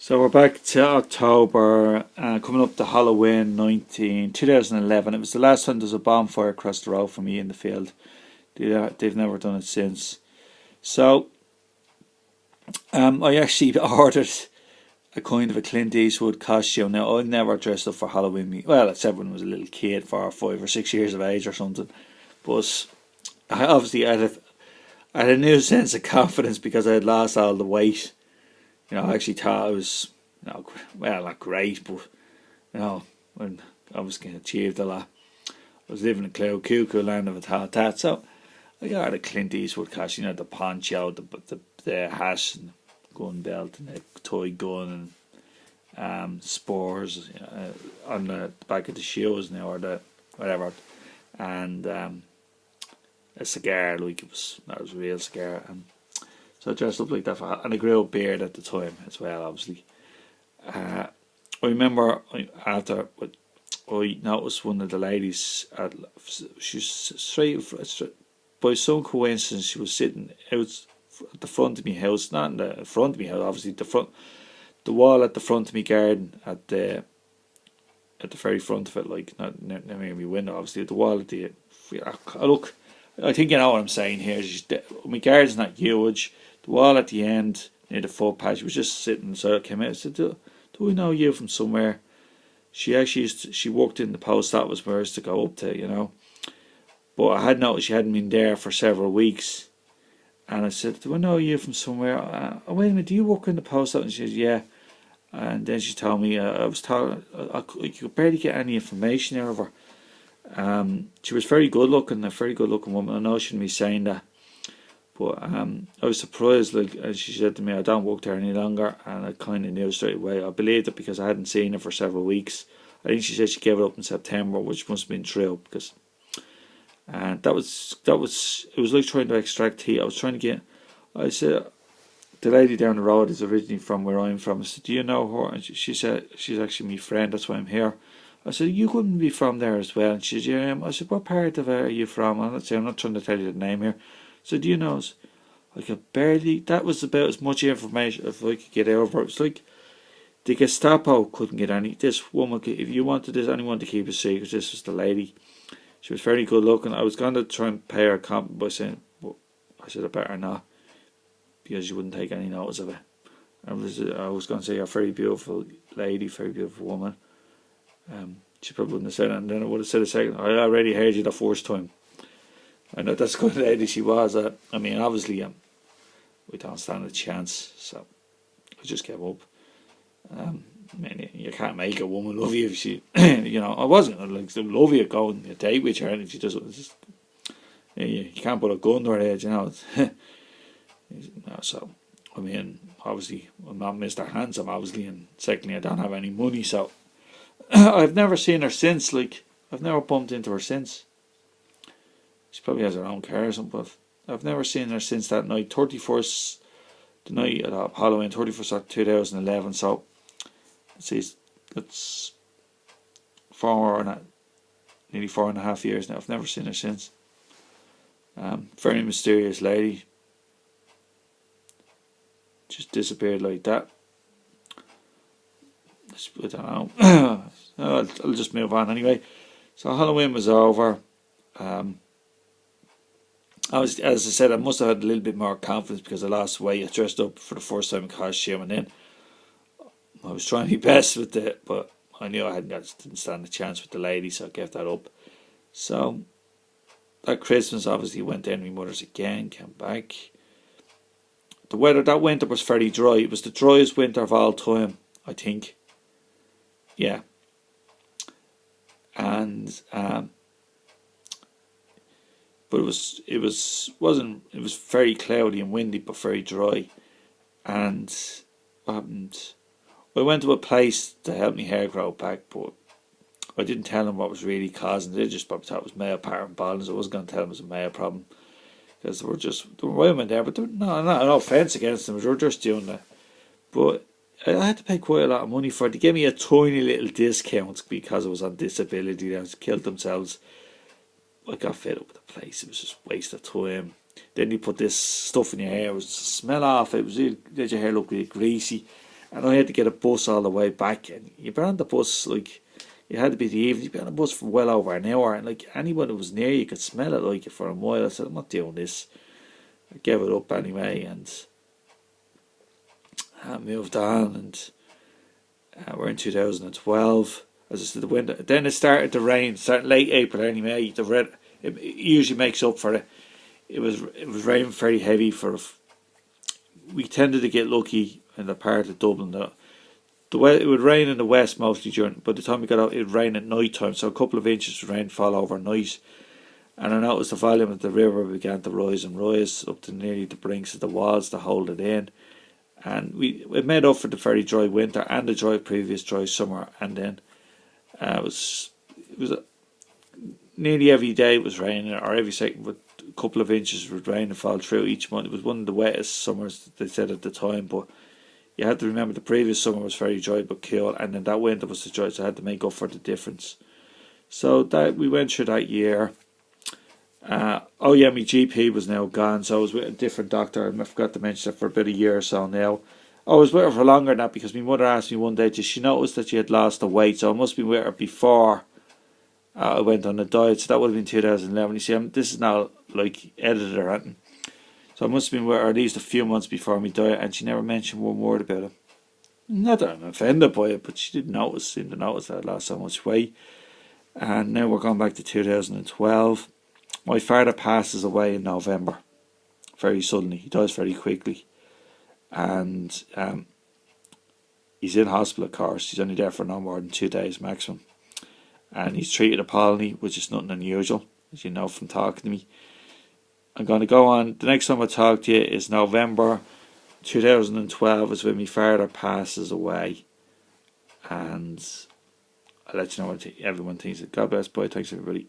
So we're back to October, coming up to Halloween 2011. It was the last time there was a bonfire across the road from me in the field. They've never done it since. So I actually ordered a kind of a Clint Eastwood costume. Now, I never dressed up for Halloween. Well, except when I was a little kid, 5 or 6 years of age or something. But I obviously I had a new sense of confidence because I had lost all the weight. I actually thought I was, well, not great, but, when I was getting achieved a lot. I was living in Cloud Cuckoo land if I thought that. So I got a Clint Eastwood costume, the poncho, the hat, and gun belt, and the toy gun, and spores on the back of the shoes now, or the whatever, and a cigar, like that was a real cigar. So I dressed up like that, and I grew a beard at the time as well, obviously. I remember after, I noticed one of the ladies, she's straight, by some coincidence, she was sitting out at the front of my house, not in the front of my house, obviously, the wall at the front of my garden, at the very front of it, like, not near my window, obviously, at the wall at the, look, I think you know what I'm saying here. My garden's not huge. The wall at the end near the footpath, she was just sitting, so I came out. I said, do we know you from somewhere? She actually she worked in the post office where I used to go up to, But I had noticed she hadn't been there for several weeks. And I said, do I know you from somewhere? Wait a minute, do you work in the post office? And she said, yeah. And then she told me, I was told, I could barely get any information out of her. She was very good looking, a very good looking woman. I know I shouldn't be saying that. But I was surprised, and she said to me, I don't work there any longer, and I kind of knew straight away. I believed it because I hadn't seen her for several weeks. I think she said she gave it up in September, which must have been true, because it was like trying to extract heat. I said, the lady down the road is originally from where I'm from. I said, do you know her? And she said, she's actually my friend, that's why I'm here. I said, you couldn't be from there as well. And she said, yeah. I said, what part of it are you from? I'm not trying to tell you the name here. So do you know? I could barely. That was about as much information as I could get out of her. It was like the Gestapo couldn't get any. This woman, if you wanted anyone to keep a secret, this was the lady. She was very good looking. I was going to try and pay her a compliment by saying, well, I said I better not, because you wouldn't take any notice of it. I was going to say, you're a very beautiful lady, very beautiful woman. She probably wouldn't have said it, and then I would have said a second. I already heard you the first time. I know that's the kind of lady she was. I mean, obviously, we don't stand a chance, so I just gave up. I mean, you can't make a woman love you if she, I wasn't going to love you, go on a date with her, and if she doesn't, you can't put a gun to her head, So, I mean, obviously, I'm not Mr. Handsome, obviously, and secondly, I don't have any money, so I've never seen her since. I've never bumped into her since. She probably has her own car or something, but I've never seen her since that night, 31st, the night of Halloween, 31st of 2011, so, it's nearly 4.5 years now. I've never seen her since. Very mysterious lady. Just disappeared like that. I don't know. I'll just move on anyway. So Halloween was over. As I said, I must have had a little bit more confidence because I lost weight. I dressed up for the first time in costume, and then I was trying my best with it, but I knew I didn't stand a chance with the lady, so I gave that up. So that Christmas, obviously, went down to my mother's again, came back. The weather that winter was very dry. It was the driest winter of all time, I think. Yeah. And but it was very cloudy and windy, but very dry. And what happened? I went to a place to help my hair grow back, but I didn't tell them what was really causing it. They just probably thought it was male pattern baldness. I wasn't going to tell them it was a male problem, because there were women there, but no offence against them. They were just doing that. But I had to pay quite a lot of money for it. They gave me a tiny little discount because I was on disability. They killed themselves. I got fed up with the place. It was just a waste of time. Then you put this stuff in your hair. It was the smell off. It was really, made your hair look really greasy. and I had to get a bus all the way back. And you've been on the bus, like, it had to be the evening. You've been on the bus for well over an hour, and like anyone who was near you could smell it like for a mile. I said, I'm not doing this. I gave it up anyway, and I moved on, and we're in 2012. As I said, the winter. Then it started to rain. Started late April, early May. It usually makes up for it. It was raining very heavy for. We tended to get lucky in the part of Dublin that it would rain in the west mostly during. By the time we got out, it would rain at night time. So a couple of inches of rain fall overnight, and I noticed the volume of the river began to rise and rise up to nearly the brinks of the walls to hold it in. And it made up for the very dry winter and the previous dry summer, and then it was nearly every day it was raining, or every second, but a couple of inches of rain and fall through each month. It was one of the wettest summers, they said at the time, but you had to remember the previous summer was very dry but cool, and then that winter was the dry, so I had to make up for the difference. So that we went through that year. My GP was now gone, so I was with a different doctor. I forgot to mention that for about a year or so now. I was with her for longer than that because my mother asked me one day, did she notice that she had lost the weight? So I must be with her before I went on a diet. So that would have been 2011. You see, this is now like edited or anything. So I must have been with her at least a few months before my diet, and she never mentioned one word about it. Not that I'm offended by it, but she didn't seem to notice that I lost so much weight. And now we're going back to 2012. My father passes away in November, very suddenly. He dies very quickly, and he's in hospital, of course. He's only there for no more than 2 days maximum, and he's treated appallingly, which is nothing unusual, as you know from talking to me. I'm going to go on. The next time I talk to you is November 2012, is when my father passes away, and I'll let you know what everyone thinks. God bless, bye, thanks everybody.